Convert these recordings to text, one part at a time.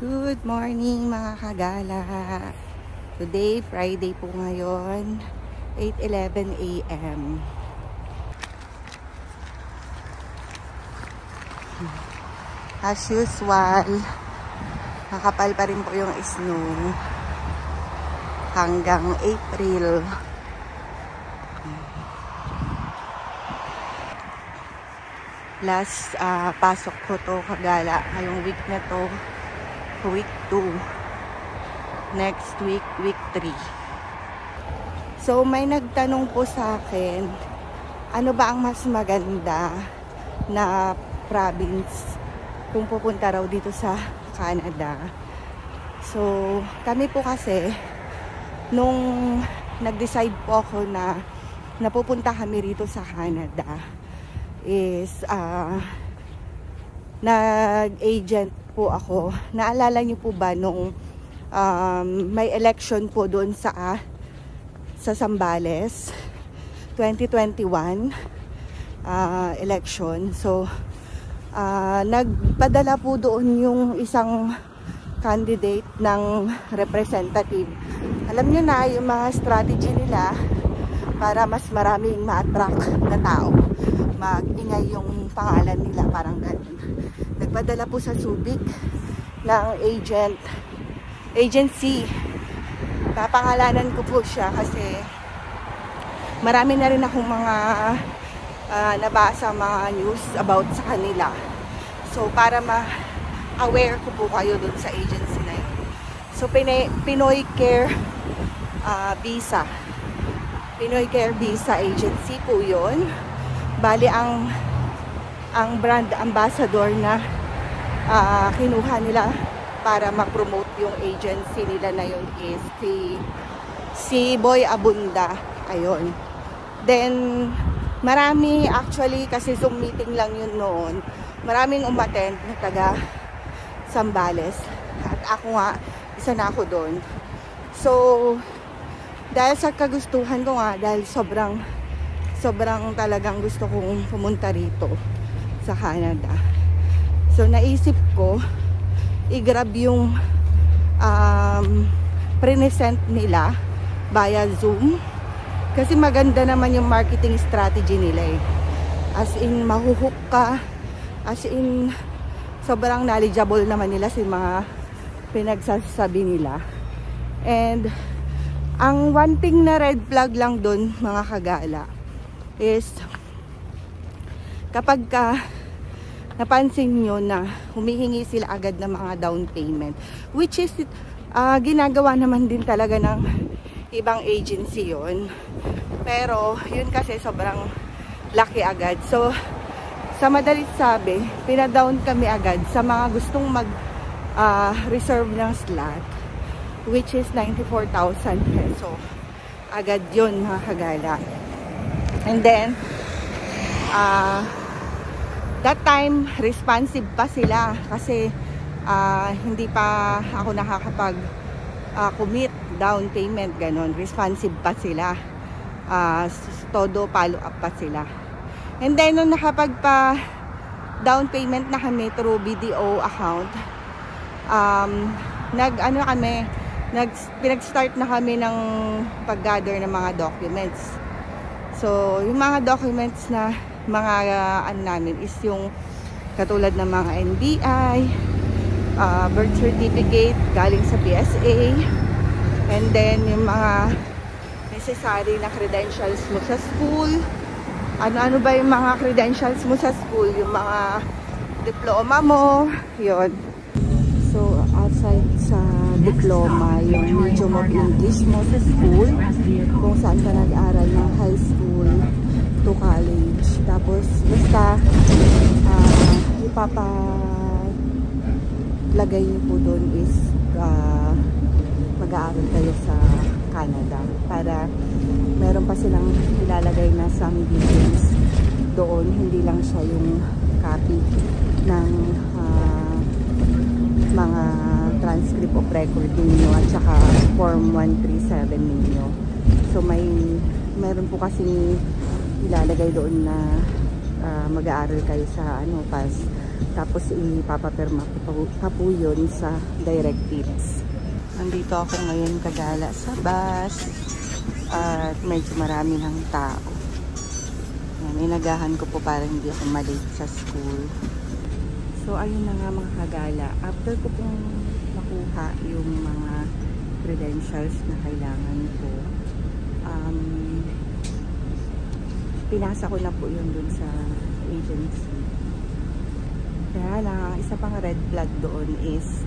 Good morning mga kagala. Today, Friday po ngayon, 8:11 AM. As usual, nakapal pa rin po yung snow hanggang April. Last pasok ko to kagala ngayong week na to. Week 2. Next week, week 3. So, may nagtanong po sa akin, ano ba ang mas maganda na province kung pupunta raw dito sa Canada. So, kami po kasi, nung nag-decide po ako na napupunta kami rito sa Canada, is, nag-agent po ako. Naalala niyo po ba nung may election po doon sa Zambales 2021 election. So nagpadala po doon yung isang candidate ng representative. Alam niyo na yung mga strategy nila para mas maraming ma-attract na tao. Mag-ingay yung pangalan nila, parang ganun. Nagpadala po sa Subic ng agency. Papangalanan ko po siya kasi marami na rin akong mga nabasa mga news about sa kanila. So para ma-aware ko po kayo dun sa agency na yun. So Pinoy Care Visa. Pinoy Care Visa Agency po yun. Bali ang brand ambassador na kinuha nila para ma-promote yung agency nila na yun is si Boy Abunda. Ayun. Then marami actually, kasi Zoom meeting lang yun noon, maraming umattend na taga Zambales at ako nga, isa na ako doon. So dahil sa kagustuhan ko nga, dahil sobrang talagang gusto kong pumunta rito sa Canada. So naisip ko i-grab yung present nila via Zoom kasi maganda naman yung marketing strategy nila eh. As in mahuhook ka, as in sobrang knowledgeable naman nila sa mga pinagsasabi nila. And ang one thing na red flag lang doon mga kagala is kapag napansin nyo na humihingi sila agad ng mga down payment, which is ginagawa naman din talaga ng ibang agency yon, pero yun kasi sobrang laki agad. So sa madalit sabi, pinadown kami agad sa mga gustong reserve ng slot, which is 94,000 peso agad yun mga kagala. And then that time responsive pa sila kasi hindi pa ako nakakapag commit down payment, ganon. Responsive pa sila, todo follow up pa sila. And then nung nakapagpa down payment na kami through BDO account, pinag-start na kami ng pag-gather ng mga documents. So, yung mga documents na namin is yung katulad ng mga NBI, birth certificate galing sa PSA, and then yung mga necessary na credentials mo sa school. Ano-ano ba yung mga credentials mo sa school? Yung mga diploma mo, yun. So, outside sa diploma, yung medium of English mo sa school, kung saan ka nag-aral ng high school to college. Tapos, basta ipapalagay niyo po doon is mag-aaral kayo sa Canada. Para meron pa silang ilalagay na some details doon. Hindi lang siya yung copy ng mga transcript of record ninyo at saka form 137 ninyo. So meron po kasi ilalagay doon na mag-aaral kayo sa Tapos ipapapirma ko pa po yun sa directives. Nandito ako ngayon kagala sa bus at medyo marami ng tao. Inagahan ko po para hindi ako malate sa school. So ayun na nga mga kagala. After ko pong makuha yung mga credentials na kailangan ko, pinasa ko na po yun dun sa agency. Kaya lang, isa pang red flag doon is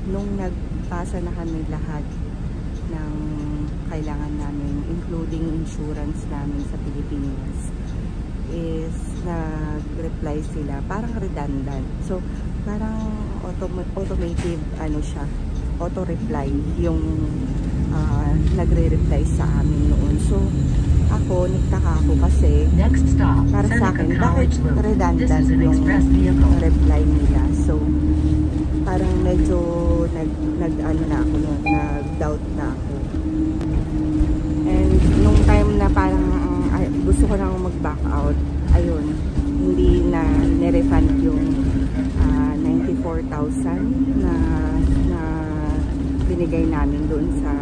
nung nagpasa na kami lahat ng kailangan namin, including insurance namin sa Pilipinas, is nag-reply sila, parang redundant. So, parang automative, ano siya, auto-reply yung nagre-reply sa amin noon. So, ako, nagtaka ako kasi para sa akin, bakit redundant yung reply nila? So, parang medyo nag-doubt na ako. And nung time na parang gusto ko nang mag-back out, ayun, hindi na nirefund yung 94,000 na binigay namin doon sa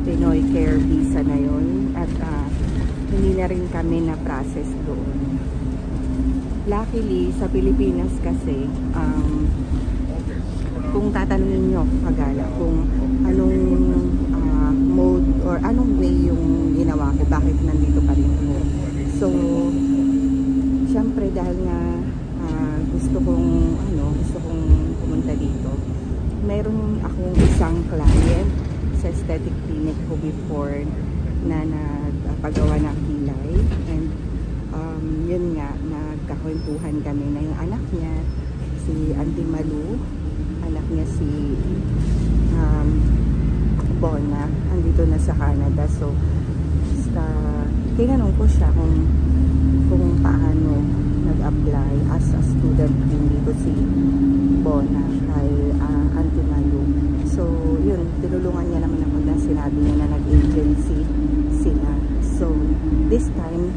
Pinoy Care Visa na yun. At hindi na rin kami na-process doon. Luckily, sa Pilipinas kasi, kung tatanungin nyo kagala kung anong mode or anong way yung ginawa ko, bakit nandito pa rin ako. So, syempre dahil nga gusto kong pumunta dito. Meron akong isang client sa aesthetic clinic ko before na nagpagawa ng kilay, and yun nga, nagkakwentuhan kami na yung anak niya, si Auntie Malu, anak niya si Bona, andito na sa Canada. So, tinanong ko siya kung paano nag-apply as a student din dito si Bona kay Auntie Malu. So, yun, tinulungan niya naman ako na sinabi niya na nag-agency sila. So, this time,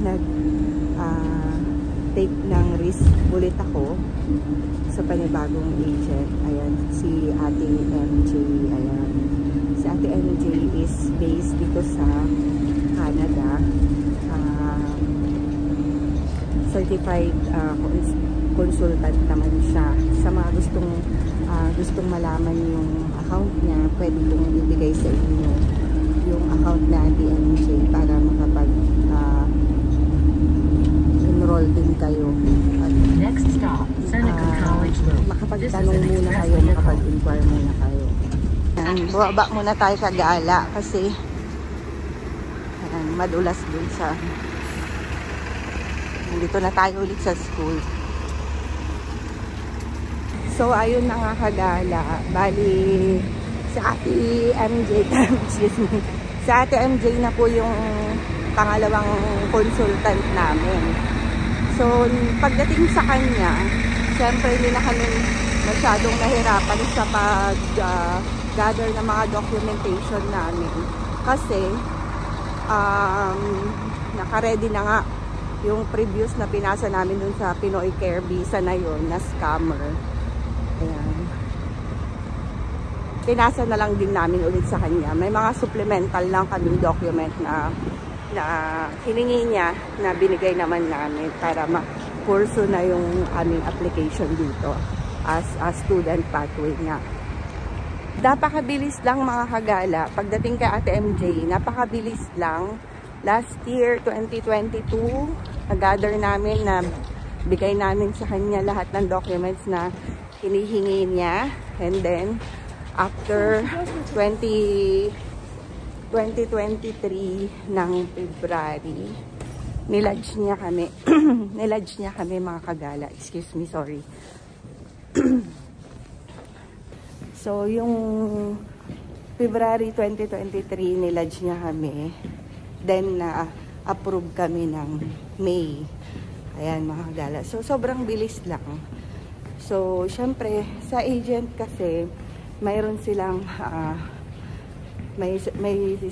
take ng risk ulit ako sa panibagong agent. Ayan, si Ate MJ. Ayan. Si Ate MJ is based dito sa Canada. Certified consultant naman siya. Sa mga gustong malaman yung account niya, pwede kong ibigay sa inyo yung account na DMJ para enroll din kayo. At, next stop, Seneca College Road. Makapagtanong muna kayo, makapag-inquire muna kayo. Buwaba muna tayo kagala kasi madulas dun sa dito na tayo ulit sa school. So, ayun na nga kagala. Bali, sa Ate MJ, excuse me, sa Ate MJ na po yung pangalawang consultant namin. So, pagdating sa kanya, syempre hindi na kami masyadong nahirapan sa pag-gather ng mga documentation namin. Kasi, naka-ready na nga yung previous na pinasa namin dun sa Pinoy Care Visa na yun, na scammer. Ayan. Pinasa na lang din namin ulit sa kanya. May mga supplemental lang kaming document na hiningi niya na binigay naman namin para ma-pursue na yung aming application dito as a student pathway nga. Napakabilis lang mga kagala. Pagdating kay Ate MJ, napakabilis lang. Last year, 2022, nag-gather namin na bigay namin sa kanya lahat ng documents na hinihingi niya. And then, after 2023 ng February, nilodge niya kami. Nilodge niya kami mga kagala. Excuse me, sorry. So, yung February 2023, nilodge niya kami. Then, na-approve kami ng May. Ayan, mga kagala. So, sobrang bilis lang. So, syempre, sa agent kasi, mayroon silang may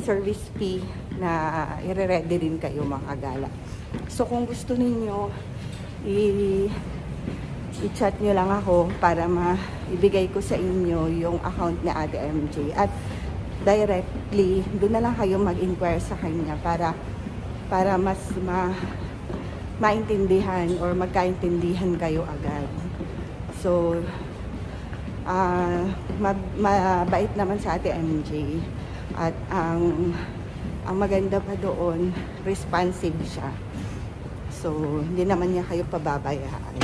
service fee na i-ready rin kayo mga kagala. So, kung gusto ninyo i-chat nyo lang ako para maibigay ko sa inyo yung account ni Ate MJ. At directly, doon na lang kayo mag-inquire sa kanya para mas maintindihan or magkaintindihan kayo agad. So, mabait naman sa Ate MJ. At ang maganda pa doon, responsive siya. So, hindi naman niya kayo pababayaan.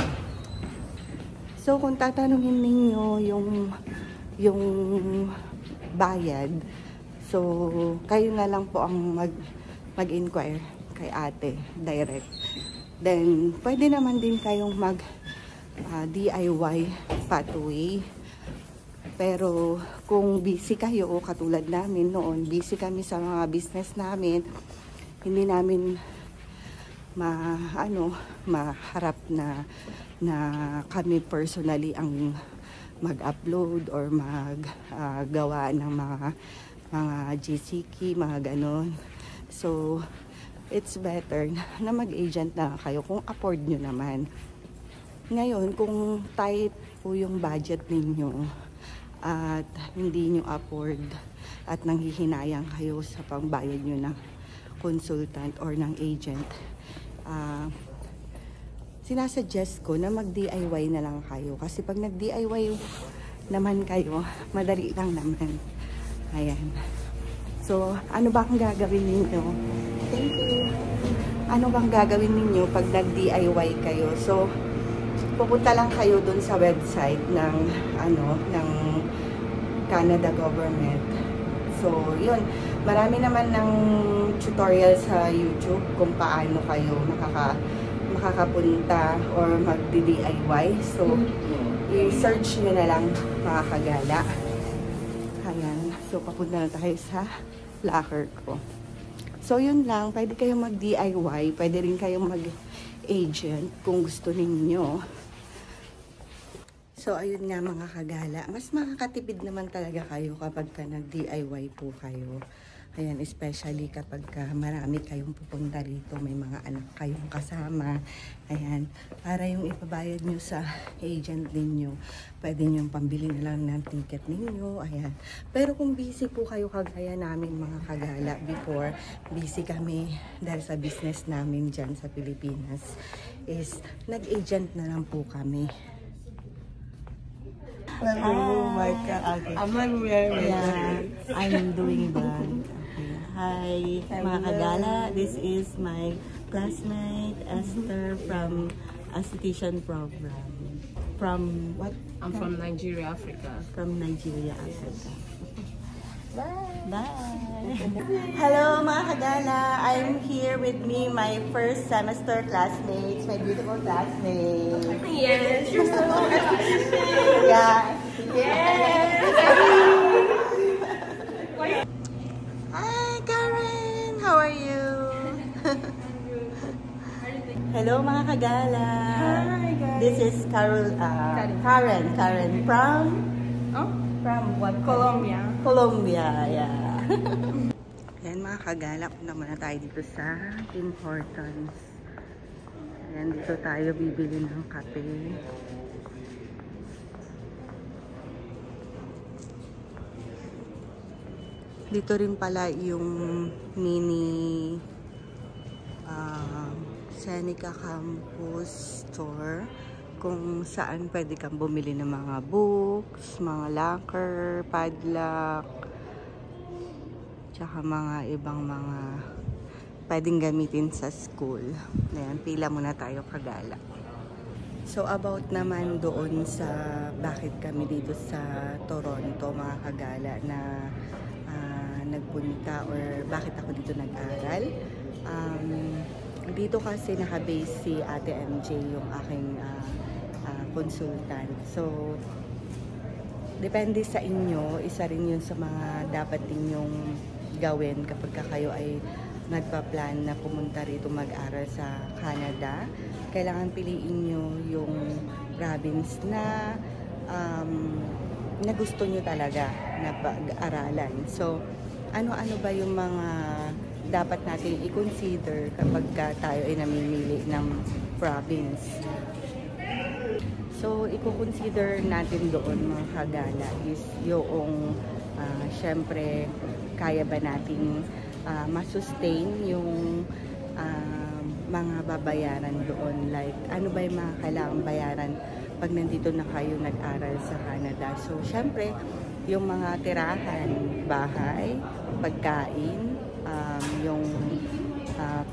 So, kung tatanungin ninyo yung bayad, so, kayo na lang po ang mag-inquire kay ate, direct. Then, pwede naman din kayong DIY pathway. Pero, kung busy kayo, katulad namin noon, busy kami sa mga business namin, hindi namin maharap na kami personally ang mag-upload or gawa ng mga GCK, mga ganon. So, it's better na mag-agent na kayo kung afford nyo naman. Ngayon, kung tight po yung budget ninyo at hindi nyo afford at nanghihinayang kayo sa pangbayad nyo ng consultant or ng agent, sinasuggest ko na mag-DIY na lang kayo. Kasi pag nag-DIY naman kayo, madali lang naman. Ayan. So, ano ba ang gagawin ninyo? Thank you. Ano bang gagawin ninyo pag nag-DIY kayo? So, pupunta lang kayo dun sa website ng Canada government. So, yun. Marami naman ng tutorial sa YouTube kung paano kayo makakapunta or mag-DIY. So, i-search nyo na lang, mga kagala. Ayan. So, papunta na tayo sa locker ko. So, yun lang. Pwede kayong mag-DIY. Pwede rin kayong mag-agent kung gusto ninyo. So, ayun nga mga kagala. Mas makakatipid naman talaga kayo kapag nag-DIY po kayo. Ayan, especially kapag marami kayong pupunta rito, may mga anak kayong kasama. Ayan, para yung ipabayad nyo sa agent ninyo, pwede nyo pambili na lang ng ticket ninyo. Ayan. Pero kung busy po kayo kagaya namin mga kagala, before, busy kami dahil sa business namin dyan sa Pilipinas, is nag-agent na lang po kami. Oh my God. Okay. I'm not wearing Yeah, I'm doing that. Hi, mga kagala. This is my classmate, Esther, from Esthetician Program. From what? I'm from Nigeria, Africa. From Nigeria, Africa. Bye! Bye! Hello, mga kagala. I'm here with me, my first semester classmates, my beautiful classmates. Yes, you're so Yeah. Yes! Hi, Karen! How are you? Hello, mga kagala. Hi, guys. This is Karen from what? Colombia. Colombia, yeah. Ayan, mga kagala, punta muna tayo dito sa Tim Hortons. Ayan, dito tayo bibili ng kape. Dito rin pala yung mini Seneca Campus Store, kung saan pwede kang bumili ng mga books, mga locker, padlock, tsaka mga ibang mga pwedeng gamitin sa school. Ayan, pila muna tayo kagala. So, about naman doon sa bakit kami dito sa Toronto, mga kagala, na nagpunta or bakit ako dito nag-aral. Dito kasi nakabase si Ate MJ, yung aking consultant. So, depende sa inyo. Isa rin yun sa mga dapat ninyong gawin kapag kayo ay nagpa-plan na pumunta rito mag-aral sa Canada. Kailangan piliin nyo yung province na gusto nyo talaga na pag-aralan. So, ano-ano ba yung mga dapat natin i-consider kapag tayo ay namimili ng province? So, i-consider natin doon mga kagala is yung syempre, kaya ba natin masustain yung mga babayaran doon? Like, ano ba yung mga kailangang bayaran pag nandito na kayo nag-aral sa Canada? So, syempre, yung mga tirahan, bahay, pagkain, yung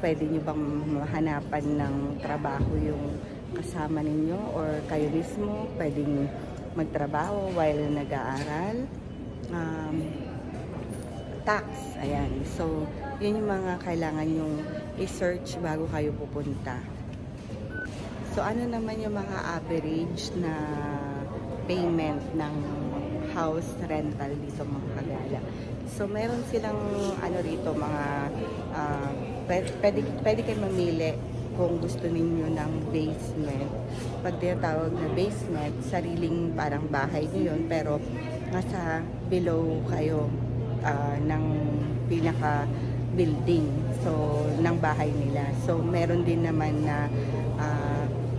pwede nyo bang mahanapan ng trabaho yung kasama ninyo or kayo mismo pwedeng magtrabaho while nag-aaral. Tax, ayan. So, yun yung mga kailangan yung i-search bago kayo pupunta. So, ano naman yung mga average na payment ng house rental dito mga kagala? So, meron silang ano rito, mga pwede kayo mamili kung gusto ninyo ng basement. Pag tinatawag na basement, sariling parang bahay nyo yun, pero nasa below kayo ng pinaka building, so ng bahay nila. So meron din naman na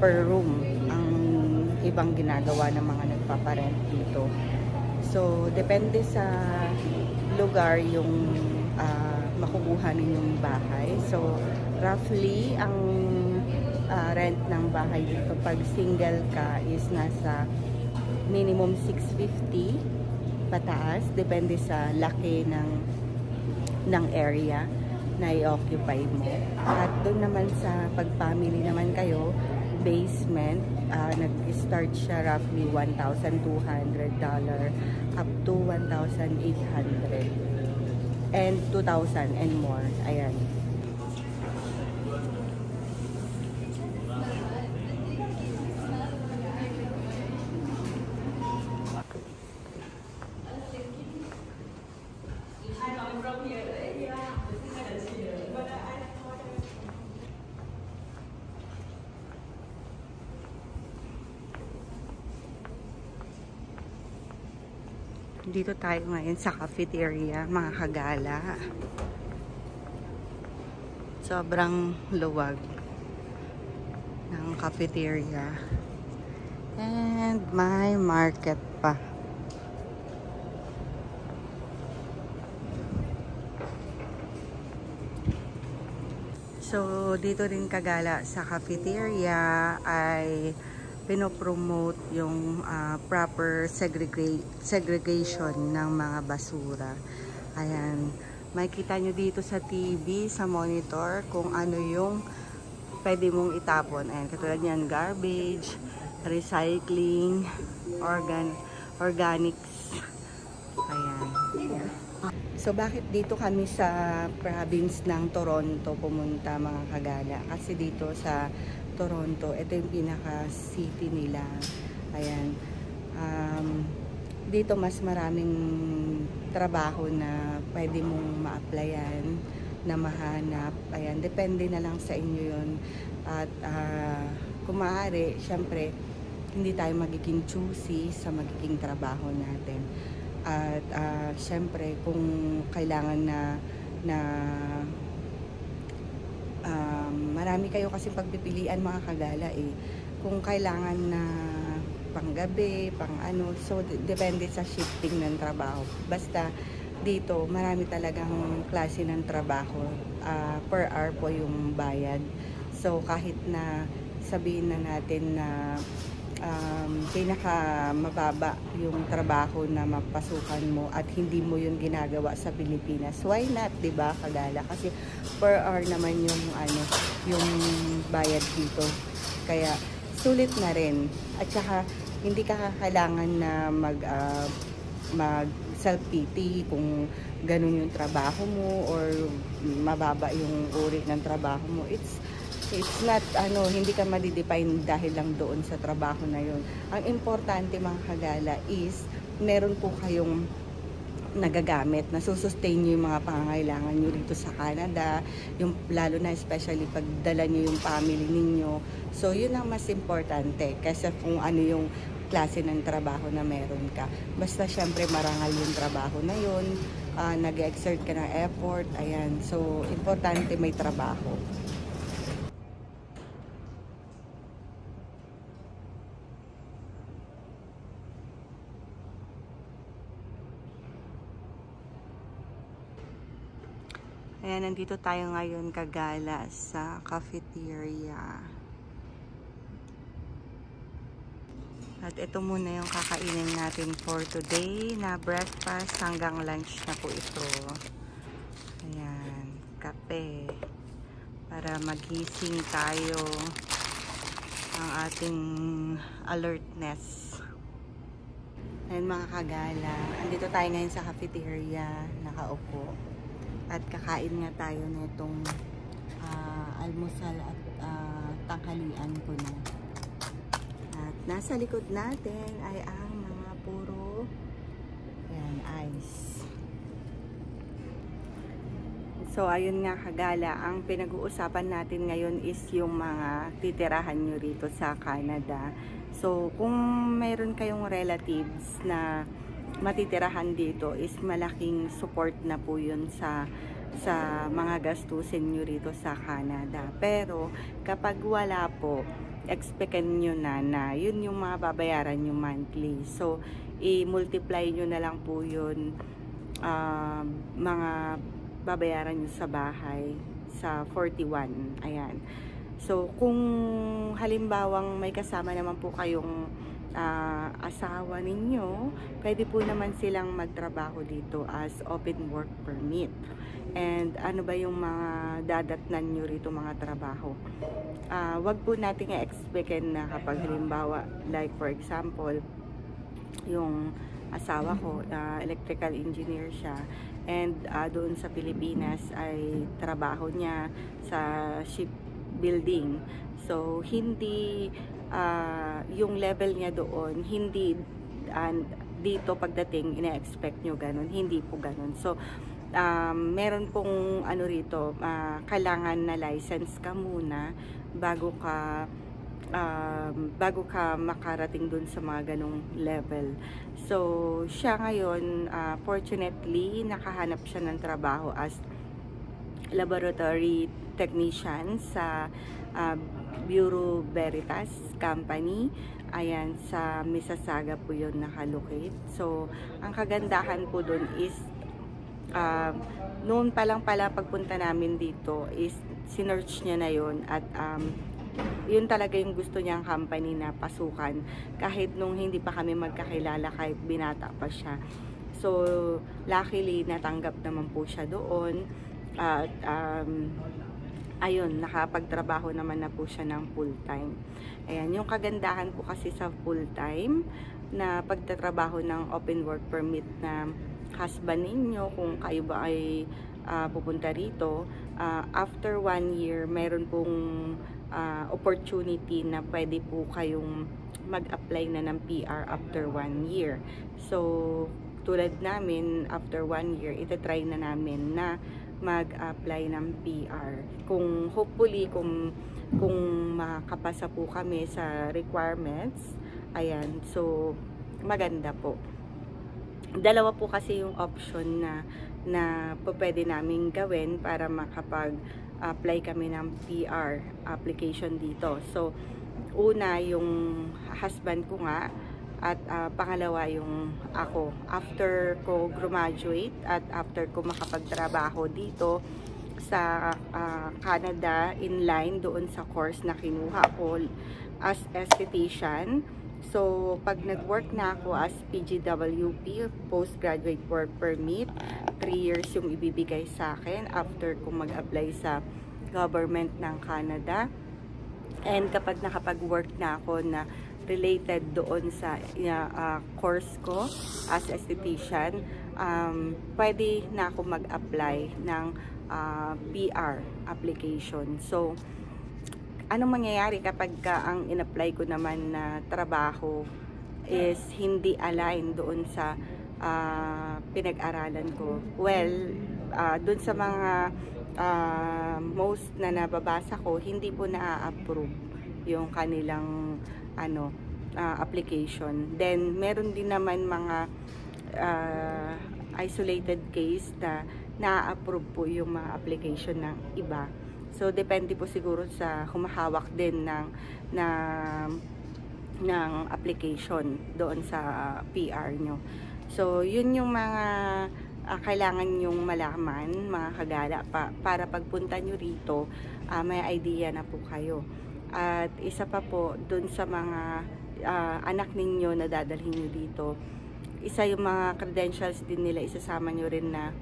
per room ang ibang ginagawa ng mga nagpaparent dito. So depende sa lugar yung makukuha ninyong bahay. So roughly ang rent ng bahay dito pag single ka is nasa minimum 650 pataas, depende sa laki ng area na i-occupy mo. At doon naman sa pag-family naman kayo, basement, nag-start siya roughly $1,200 up to $1,800 and $2,000 and more. Ayan. Dito tayo ngayon sa cafeteria, mga kagala. Sobrang luwag ng cafeteria. And may market pa. So, dito rin kagala sa cafeteria ay pinopromote yung proper segregation ng mga basura. Ayan. Makikita nyo dito sa TV, sa monitor, kung ano yung pwede mong itapon. Ayan, katulad yan, garbage, recycling, organics. Ayan. So, bakit dito kami sa province ng Toronto pumunta, mga kagala? Kasi dito sa Toronto, ito yung pinaka-city nila. Ayan. Dito mas maraming trabaho na pwede mong ma-applyan, na mahanap. Ayan, depende na lang sa inyo yun. At kung maaari, syempre, hindi tayo magiging choosy sa magiging trabaho natin. At syempre, kung kailangan na marami kayo kasi pagpipilian, mga kagala eh. Kung kailangan na panggabi, pang ano, so depende sa shifting ng trabaho. Basta dito, marami talagang klase ng trabaho. Per hour po yung bayad. So kahit na sabihin na natin na pinaka mababa yung trabaho na mapasukan mo at hindi mo yung ginagawa sa Pilipinas, why not, 'di ba, kagala? Kasi per hour naman yung bayad dito, kaya sulit na rin. At saka hindi ka kailangan na mag self-pity kung ganun yung trabaho mo or mababa yung uri ng trabaho mo. It's not, hindi ka madidefine dahil lang doon sa trabaho na yun. Ang importante, mga kagala, is meron po kayong nagagamit, na susustain nyo yung mga pangangailangan nyo dito sa Canada, yung, lalo na especially pag dala nyo yung family ninyo. So, yun ang mas importante kaysa kung ano yung klase ng trabaho na meron ka. Basta syempre marangal yung trabaho na yun, nag-exert ka ng effort, ayan. So, importante may trabaho. Ayan, nandito tayo ngayon kagala sa cafeteria. At ito muna yung kakainin natin for today na breakfast hanggang lunch na po ito. Ayan, kape. Para magising tayo ang ating alertness. Ayan mga kagala, andito tayo ngayon sa cafeteria, nakaupo. At kakain nga tayo nitong almusal at tanghalian ko na. At nasa likod natin ay ang mga puro ice. So ayun nga kagala, ang pinag-uusapan natin ngayon is yung mga titirahan nyo rito sa Canada. So kung mayroon kayong relatives na matitirahan dito, is malaking support na po yun sa mga gastusin nyo rito sa Canada. Pero kapag wala po, expectin nyo na yun yung mga babayaran nyo monthly. So i-multiply nyo na lang po yun mga babayaran nyo sa bahay sa 41. Ayan. So kung halimbawang may kasama naman po kayong asawa ninyo, pwede po naman silang magtrabaho dito as open work permit. And ano ba yung mga dadatnan nyo rito mga trabaho? Wag po natin i-expectin na kapag halimbawa, like for example, yung asawa ko, electrical engineer siya, and doon sa Pilipinas ay trabaho niya sa shipbuilding. So hindi yung level niya doon, hindi dito pagdating ina-expect nyo ganun, hindi po ganun. So meron pong ano rito, kailangan na license ka muna bago ka makarating dun sa mga ganong level. So siya ngayon, fortunately nakahanap siya ng trabaho as laboratory technician sa Bureau Veritas Company. Ayan, sa Mississauga po yun nakalocate. So ang kagandahan po dun is noon pa lang pala pagpunta namin dito is sinearch niya na yun, at yun talaga yung gusto niyang company na pasukan kahit nung hindi pa kami magkakilala, kahit binata pa siya. So luckily natanggap naman po siya doon, at ayun, nakapagtrabaho naman na po siya ng full time. Ayan, yung kagandahan po kasi sa full time na pagtatrabaho ng open work permit na husband ninyo, kung kayo ba ay pupunta rito, after 1 year, mayroon pong opportunity na pwede po kayong mag-apply na ng PR after 1 year. So, tulad namin, after 1 year, itatry na namin na mag-apply ng PR. Kung hopefully, kung makapasa po kami sa requirements, ayan, so maganda po. Dalawa po kasi yung option na pwede namin gawin para makapag-apply kami ng PR application dito. So, una yung husband ko nga, at pangalawa yung ako. After ko graduate at after ko makapagtrabaho dito sa Canada, in line doon sa course na kinuha ko as esthetician. So, pag nag-work na ako as PGWP, Postgraduate Work Permit, 3 years yung ibibigay sa akin after ko mag-apply sa government ng Canada. And kapag nakapag-work na ako na related doon sa course ko as esthetician, pwede na ako mag-apply ng PR application. So, anong mangyayari kapag ang in-apply ko naman na trabaho is hindi align doon sa pinag-aralan ko? Well, doon sa mga most na nababasa ko, hindi po na-approve yung kanilang application. Then, meron din naman mga isolated case na na-approve po yung mga application ng iba. So, depende po siguro sa humahawak din ng application doon sa PR nyo. So, yun yung mga kailangan nyong malaman mga kagala para pagpunta nyo rito, may idea na po kayo. At isa pa po, dun sa mga anak ninyo na dadalhin nyo dito, isa yung mga credentials din nila, isasama nyo rin na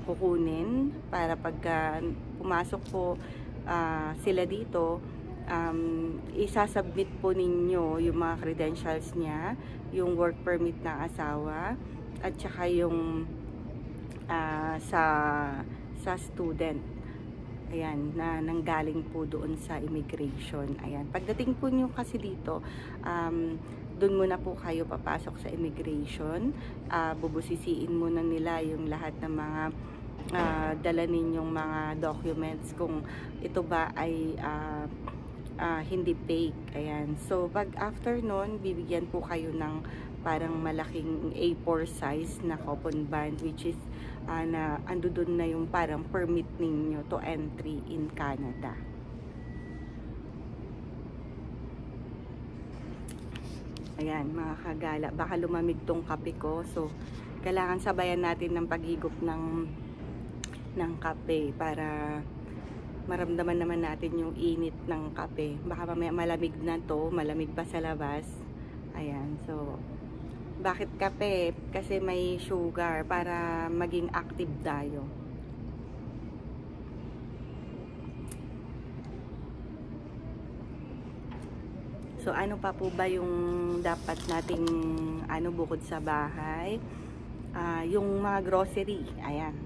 kukunin para pagka pumasok po sila dito, isasubmit po ninyo yung mga credentials niya, yung work permit ng asawa, at saka yung sa student. Ayan, na nanggaling po doon sa immigration. Ayan, pagdating po nyo kasi dito, doon muna po kayo papasok sa immigration. Bubusisiin muna nila yung lahat ng mga dala ninyong mga documents kung ito ba ay hindi fake. Ayan. So, pag after nun, bibigyan po kayo ng parang malaking A4 size na coupon band, which is na ando doon na yung parang permit ninyo to entry in Canada. Ayan, mga kagala, baka lumamig tong kape ko. So, kailangan sabayan natin ng paghigop ng kape para maramdaman naman natin yung init ng kape. Baka mamaya malamig na to, malamig pa sa labas. Ayan, so bakit kape? Kasi may sugar para maging active tayo. So ano pa po ba yung dapat nating bukod sa bahay? Yung mga grocery. Ayan.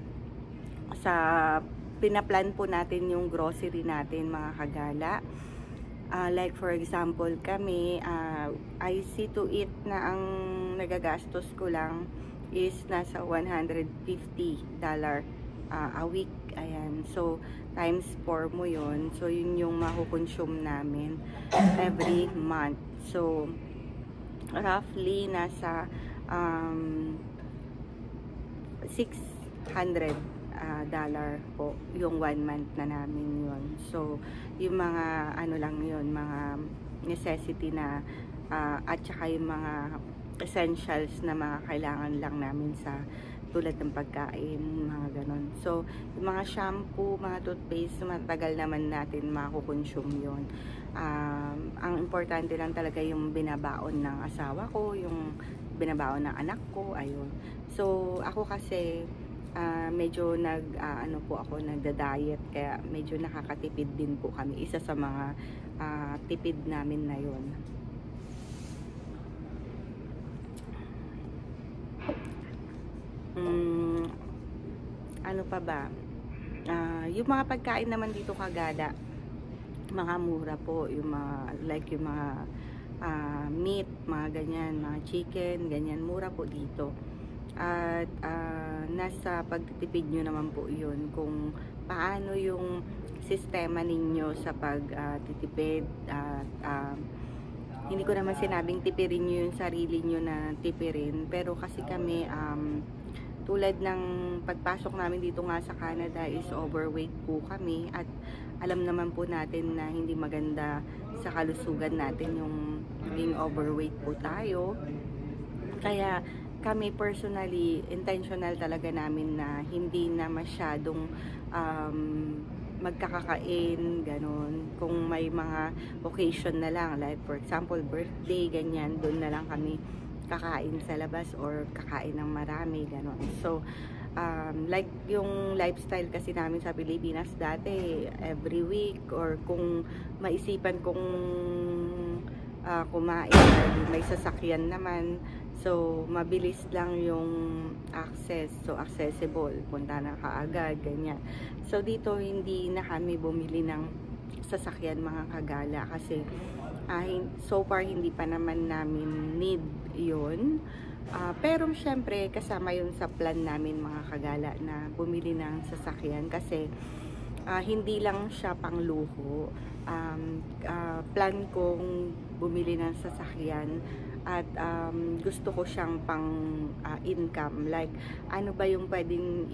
Sa pinaplan po natin yung grocery natin, mga kagala. Like for example, kami, I see to it na ang nagagastos ko lang is nasa $150 a week. Ayan. So, times 4 mo yun. So, yun yung makukonsume namin every month. So, roughly nasa $600 po yung 1 month na namin yun. So, yung mga lang yun, mga necessity na at saka yung mga essentials na mga kailangan lang namin sa tulad ng pagkain, mga ganon. So, yung mga shampoo, mga toothpaste, matagal naman natin makukonsume yun. Ang importante lang talaga yung binabaon ng asawa ko, yung binabaon ng anak ko, ayun. So, ako kasi medyo nagda-diet, kaya medyo nakakatipid din po kami. Isa sa mga tipid namin na yun. Ano pa ba? Yung mga pagkain naman dito kagala, mga mura po, yung mga yung mga meat, mga ganyan, mga chicken, ganyan, mura po dito. At nasa pagtitipid nyo naman po yun, kung paano yung sistema ninyo sa pagtitipid. Hindi ko naman sinabing tipirin nyo yung sarili nyo na tipirin, pero kasi kami tulad ng pagpasok namin dito nga sa Canada is overweight po kami, at alam naman po natin na hindi maganda sa kalusugan natin yung being overweight po tayo. Kaya kami personally, intentional talaga namin na hindi na masyadong magkakakain, ganun. Kung may mga occasion na lang, like for example, birthday, ganyan, doon na lang kami kakain sa labas or kakain ng marami, ganun. So, like yung lifestyle kasi namin sa Pilipinas dati, every week, or kung maisipan kong kumain, may sasakyan naman, so mabilis lang yung access, so accessible, punta na kaagad, ganyan. So dito hindi na kami bumili ng sasakyan, mga kagala, kasi so far hindi pa naman namin need yun. Pero syempre kasama yun sa plan namin, mga kagala, na bumili ng sasakyan, kasi hindi lang siya pang luho. Plan kong bumili ng sasakyan, at gusto ko siyang pang income. Like, ano ba yung pwedeng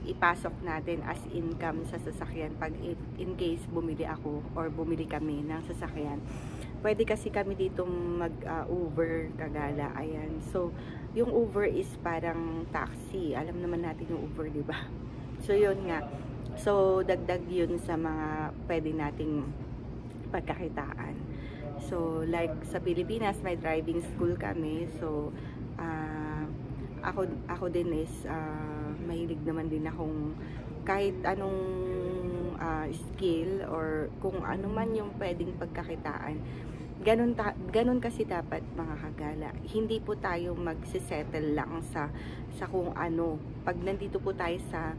ipasok natin as income sa sasakyan pag in case bumili ako or bumili kami ng sasakyan. pwede kasi kami dito mag-Uber kagala. Ayan. So, yung Uber is parang taxi. Alam naman natin yung Uber, di ba? So, yun nga. So, dagdag yun sa mga pwede nating pagkakitaan. So, like sa Pilipinas, may driving school kami. So, ako din is mahilig naman din akong kahit anong skill or kung ano man yung pwedeng pagkakitaan. Ganun kasi dapat mga kagala. Hindi po tayo magsisettle lang sa kung ano. Pag nandito po tayo sa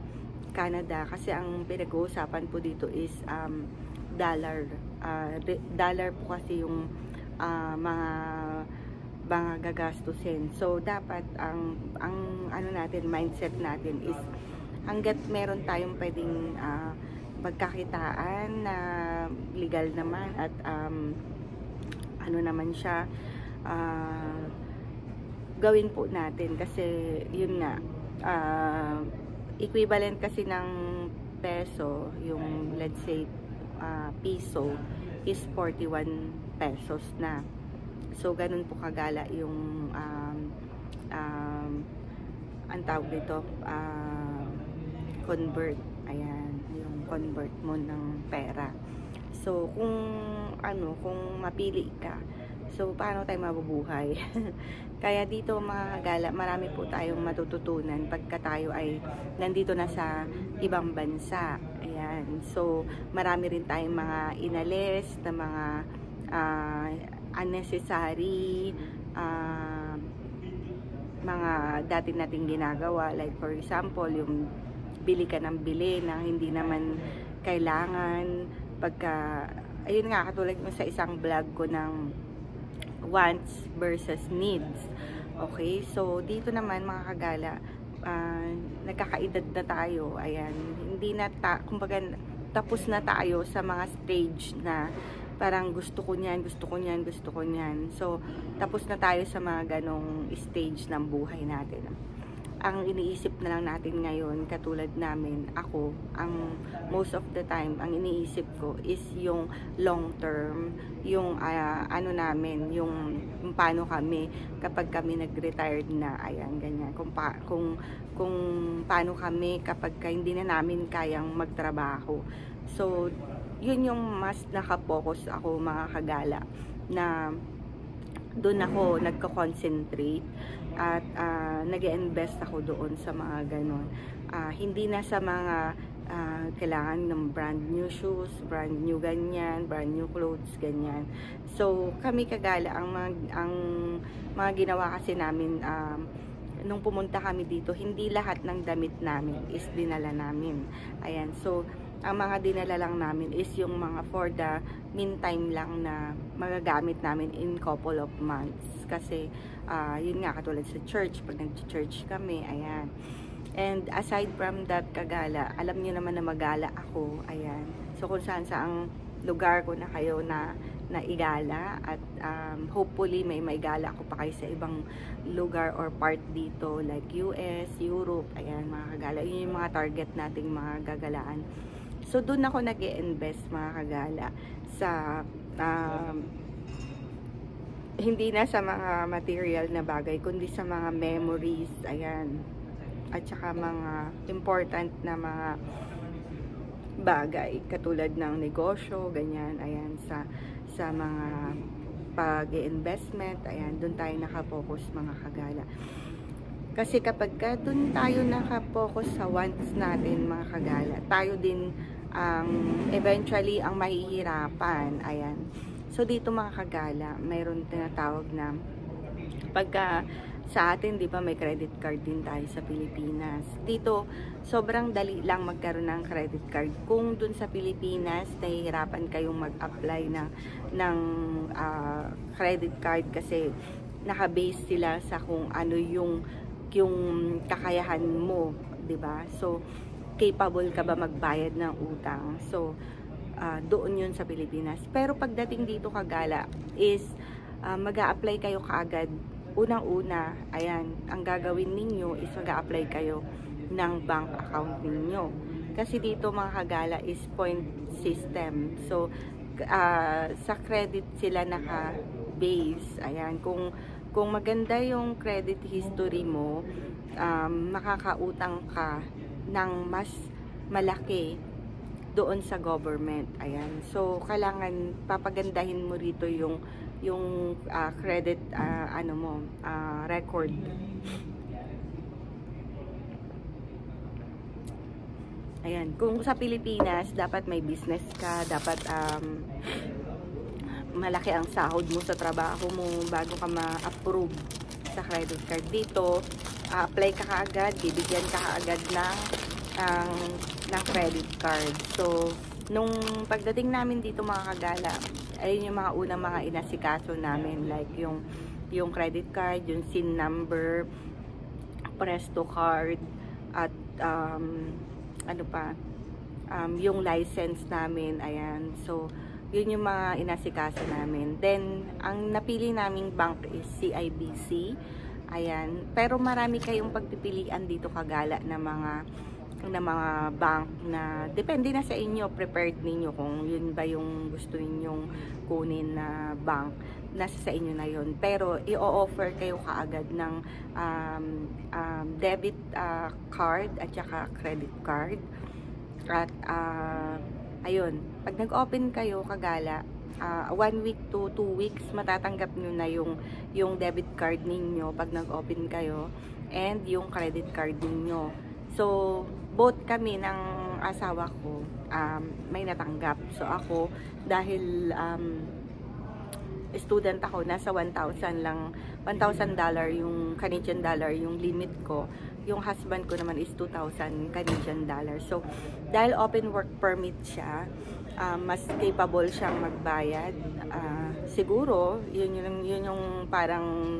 Canada, kasi ang pinag-uusapan po dito is dollar. Dollar po kasi yung mga gagastusin. So, dapat ang ano natin, mindset natin is hanggat meron tayong pwedeng pagkakitaan na legal naman at ano naman siya, gawin po natin kasi yun nga, equivalent kasi ng peso, yung let's say piso is 41 pesos na. So, ganun po kagala yung ang tawag dito, convert. Ayan, yung convert mo ng pera. So, kung mapili ka, so, paano tayo mabubuhay? Kaya dito mga kagala, marami po tayong matututunan pagka tayo ay nandito na sa ibang bansa. Ayan. So, marami rin tayong mga inalis na mga unnecessary mga dati nating ginagawa, like for example yung bili ka ng bili na hindi naman kailangan. Pagka ayun nga, katulad mo sa isang vlog ko ng wants versus needs. Okay, so dito naman mga kagala, nagkakaedad na tayo. Ayan, hindi na kumbaga tapos na tayo sa mga stage na parang gusto ko niyan, gusto ko niyan, gusto ko niyan. So, tapos na tayo sa mga ganong stage ng buhay natin. Ang iniisip na lang natin ngayon, katulad namin, ako, ang most of the time, ang iniisip ko is yung long term, yung ano namin, yung paano kami kapag kami nag-retired na, ayan, ganyan. Kung paano kami kapag hindi na namin kayang magtrabaho. So, yun yung mas nakapokus ako mga kagala, na doon ako nagko-concentrate at nag-invest ako doon sa mga ganon. Hindi na sa mga kailangan ng brand new shoes, brand new ganyan, brand new clothes, ganyan. So, kami kagala, ang mga ginawa kasi namin, nung pumunta kami dito, hindi lahat ng damit namin is dinala namin. Ayan, so, ang mga dinala lang namin is yung mga for the meantime lang na magagamit namin in couple of months. Kasi, yun nga, katulad sa church, pag nag-church kami, ayan. And aside from that, kagala, alam niyo naman na magala ako, ayan. So, kung saan saang lugar ko na kayo na igala at hopefully may maigala ako pa kayo sa ibang lugar or part dito like US, Europe, ayan mga kagala. Yun yung mga target nating mga gagalaan. So, doon ako nag-i-invest mga kagala sa hindi na sa mga material na bagay, kundi sa mga memories, ayan. At saka mga important na mga bagay, katulad ng negosyo, ganyan, ayan, sa mga pag-investment, ayan, doon tayo nakapokus mga kagala. Kasi kapag doon tayo nakapokus sa wants natin mga kagala, tayo din eventually ang mahihirapan. Ayan. So, dito mga kagala, mayroon tinatawag na pagka sa atin, di ba, may credit card din tayo sa Pilipinas. Dito, sobrang dali lang magkaroon ng credit card. Kung dun sa Pilipinas, nahihirapan kayong mag-apply ng credit card kasi naka-base sila sa kung ano yung kakayahan mo, di ba? So, capable ka ba magbayad ng utang? So, doon yun sa Pilipinas. Pero pagdating dito kagala is mag-a-apply kayo kaagad. Unang-una, ayan, ang gagawin ninyo is mag-a-apply kayo ng bank account ninyo. Kasi dito mga kagala is point system. So, sa credit sila naka-base. Ayan, kung maganda yung credit history mo, makakautang ka ng mas malaki doon sa government. Ayan. So, kailangan papagandahin mo rito yung credit record. Ayan. Kung sa Pilipinas, dapat may business ka, dapat malaki ang sahod mo sa trabaho mo bago ka ma-approve sa credit card. Dito, apply ka kaagad, bibigyan ka kaagad ng credit card. So, nung pagdating namin dito mga kagala, ayun yung mga unang mga inasikaso namin, like yung credit card, yung SIN number, Presto card, at yung license namin. Ayan. So, yun yung mga inasikaso namin. Then, ang napili naming bank is CIBC. Ayan. Pero marami kayong pagpipilian dito kagala na mga bank na depende na sa inyo, prepared ninyo kung yun ba yung gusto ninyong kunin na bank, nasa sa inyo na yun. Pero i-offer kayo kaagad ng debit card at saka credit card. At ayun, pag nag-open kayo kagala, 1 week to 2 weeks matatanggap nyo na yung debit card ninyo pag nag-open kayo, and yung credit card ninyo. So, both kami ng asawa ko may natanggap. So, ako, dahil student ako, nasa $1,000 yung Canadian dollar yung limit ko. Yung husband ko naman is 2,000 Canadian dollar. So, dahil open work permit siya, mas capable siyang magbayad. Siguro, yun yung parang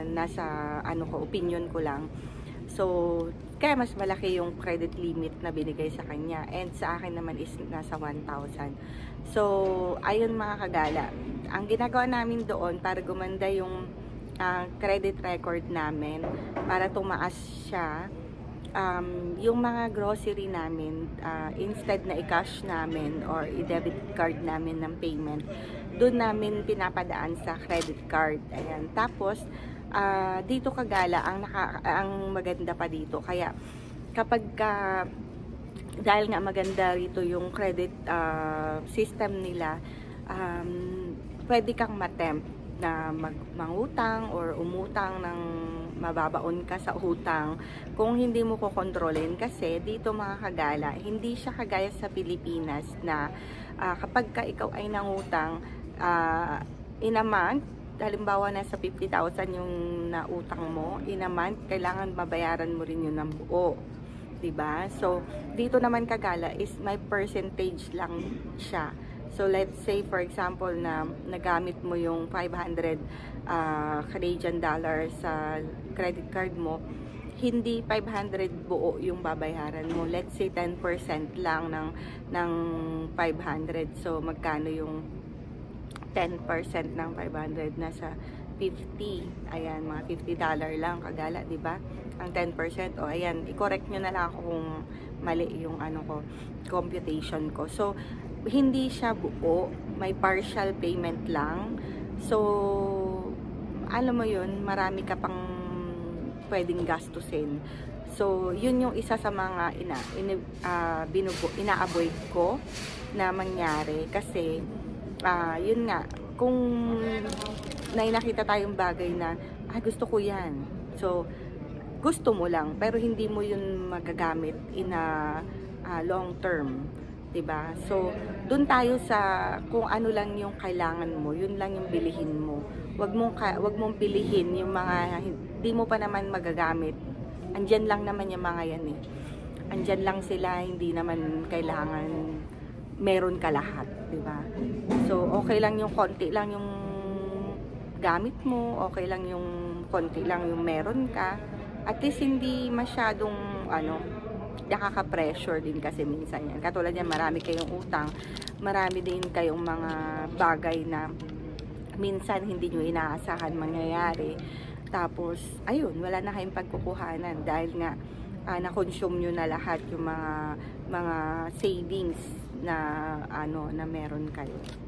nasa opinion ko lang. So, kaya mas malaki yung credit limit na binigay sa kanya. And sa akin naman is nasa 1,000. So, ayun mga kagala. Ang ginagawa namin doon para gumanda yung credit record namin, para tumaas siya, yung mga grocery namin, instead na i-cash namin or i-debit card namin ng payment, doon namin pinapadaan sa credit card. Ayan. Tapos, dito kagala, ang maganda pa dito. Kaya, kapag dahil nga maganda rito yung credit system nila, pwede kang matempt na mangutang or umutang ng mababaon ka sa utang kung hindi mo kokontrolin. Kasi dito mga kagala, hindi siya kagaya sa Pilipinas na kapag ka ikaw ay nangutang in a month, halimbawa nasa 50,000 yung nautang mo, in a month, kailangan mabayaran mo rin yun ng buo. Diba? So, dito naman kagala is may percentage lang siya. So, let's say, for example, na nagamit mo yung 500 Canadian dollars sa credit card mo, hindi 500 buo yung babayaran mo. Let's say, 10% lang ng 500. So, magkano yung 10% ng 500? Nasa 50. Ayan, mga $50 lang kagala, di ba? Ang 10%. O, ayan, i-correct nyo na lang ako kung mali yung computation ko. So, hindi siya buo. May partial payment lang. So, alam mo yun, marami ka pang pwedeng gastusin. So, yun yung isa sa mga ina-avoid ko na mangyari. Kasi, yun nga, kung nakita tayong bagay na, gusto ko yan. So, gusto mo lang, pero hindi mo yun magagamit in a long term. Diba? So, dun tayo sa kung ano lang yung kailangan mo, yun lang yung bilihin mo. Wag mong bilihin yung mga hindi mo pa naman magagamit. Andyan lang naman yung mga yan eh. Andyan lang sila, hindi naman kailangan meron ka lahat, diba? So, okay lang yung konti lang yung gamit mo, okay lang yung konti lang yung meron ka. At least hindi masyadong nakaka-pressure din kasi minsan yan. Katulad yan, marami kayong utang, marami din kayong mga bagay na minsan hindi nyo inaasahan mangyayari. Tapos, ayun, wala na kayong pagkukuhanan dahil nga na-consume nyo na lahat yung mga savings na ano na meron kayo.